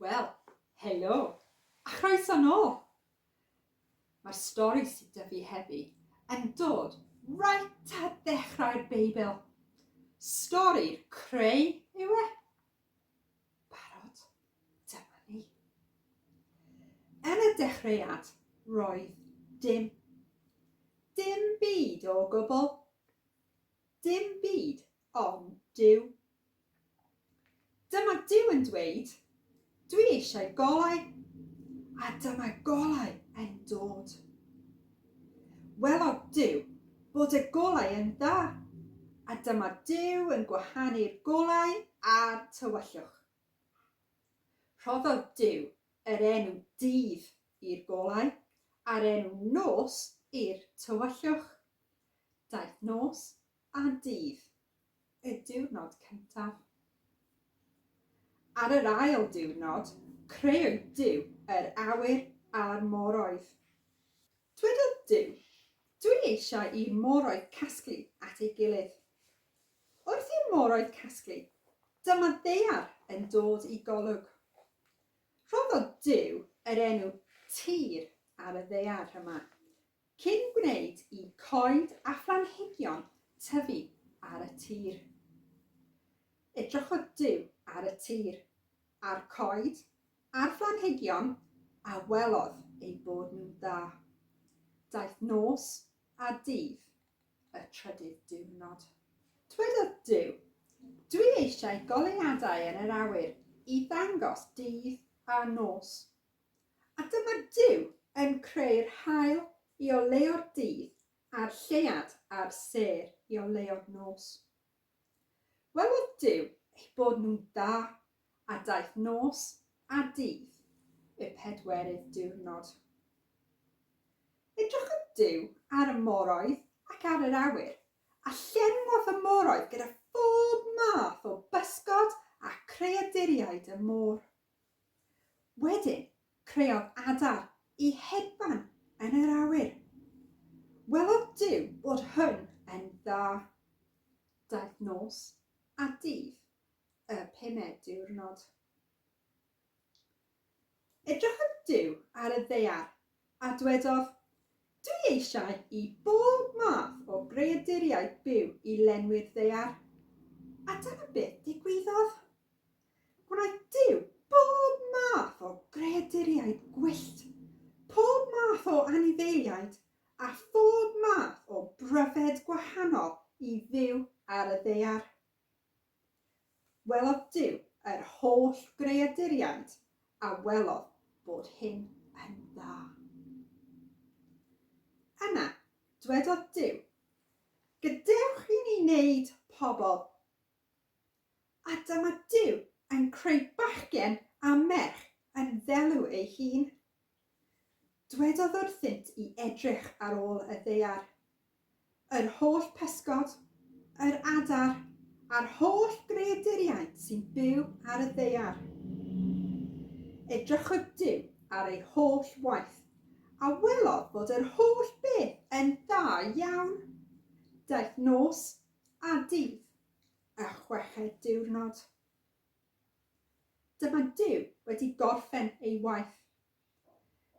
Wel, helo, a chroeso nôl. Mae'r stori sydd 'da fi heddi yn dod right ar ddechrau'r Beibl. Stori'r Creu yw e. Barod, dyma ni. Yn y dechreuad roedd dim byd o gwbl. Dim byd ond Duw. Dyma Duw yn dweud, dwi eisiau golau, a dyma golau yn dod. Welodd Duw bod y golau yn dda, a dyma Duw yn gwahanu'r golau a'r tywyllwch. Rhoddodd Duw yr enw dydd i'r golau, a'r enw nos i'r tywyllwch. Daeth nos a dydd, y diwrnod cyntaf. Ar yr ail diwrnod, creuodd Duw yr awyr a'r moroedd. Dwedodd Duw, dwi eisiau i'r moroedd casglu at ei gilydd. Wrth i'r moroedd casglu, dyma ddaear yn dod i golwg. Rhoddodd Duw yr enw tir ar y ddaear yma, cyn gwneud i coed a phlanhigion tyfu ar y tir. Edrychodd Duw ar y tir, a'r coed, a'r phlanhigion, a welodd eu bod nhw'n dda. Daeth nos a dydd, y trydydd diwrnod. Dwedodd Duw, dwi eisiau goleuadau yn yr awyr i ddangos dydd a nos. A dyma Duw yn creu'r haul i oleo'r dydd a'r lleuad a'r sêr i oleo'r nos. Welodd Duw eu bod nhw'n dda, a daeth nos a dydd, y pedwerydd diwrnod. Edrychodd Duw ar y moroedd ac ar yr awyr, a llenwodd y moroedd gyda phob math o bysgod a creaduriaid y môr. Wedyn, creuodd adar i hedfan yn yr awyr. Welodd Duw bod hwn yn dda. Daeth nos a dydd, y pumed diwrnod. Edrychodd Duw ar y ddaear a dwedodd, dwi eisiau i bob math o greaduriaid byw i lenwi'r ddaear. A dyna beth digwyddodd. Gwnaeth Duw bob math o greaduriaid gwyllt, pob math o anifeiliaid a phob math o bryfed gwahanol i fyw ar y ddaear. Welodd Duw yr holl greaduriaid a welodd bod hyn yn dda. Yna, dwedodd Duw, gadewch i ni wneud pobl. A dyma Duw yn creu bachgen a merch yn ddelw ei hun. Dwedodd wrthynt i edrych ar ôl y ddaear. Yr holl pysgod, yr adar, a'r holl greaduriaid sy'n byw ar y ddaear. Edrychodd Duw ar ei holl waith, a welodd bod yr holl beth yn dda iawn. Daeth nos a dydd, y chweched diwrnod. Dyma Duw wedi gorffen ei waith.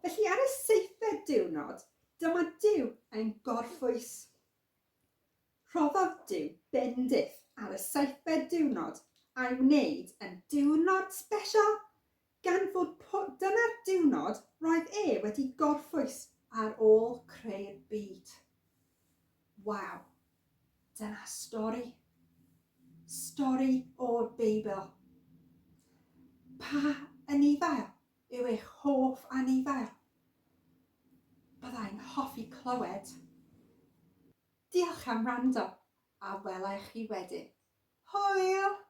Felly ar y seithfed diwrnod, dyma Duw yn gorffwys. Rhoddodd Duw bendith ar y seithfed diwrnod a'i wneud yn diwrnod sbesial, gan fod dyna'r diwrnod roedd wedi gorffwys ar ôl creu'r byd. Waw, dyna stori o'r Beibl. Pa anifail yw eich hoff anifail? Byddai'n hoffi clywed. Diolch am wrando, a welai chi wedyn. Hwyl!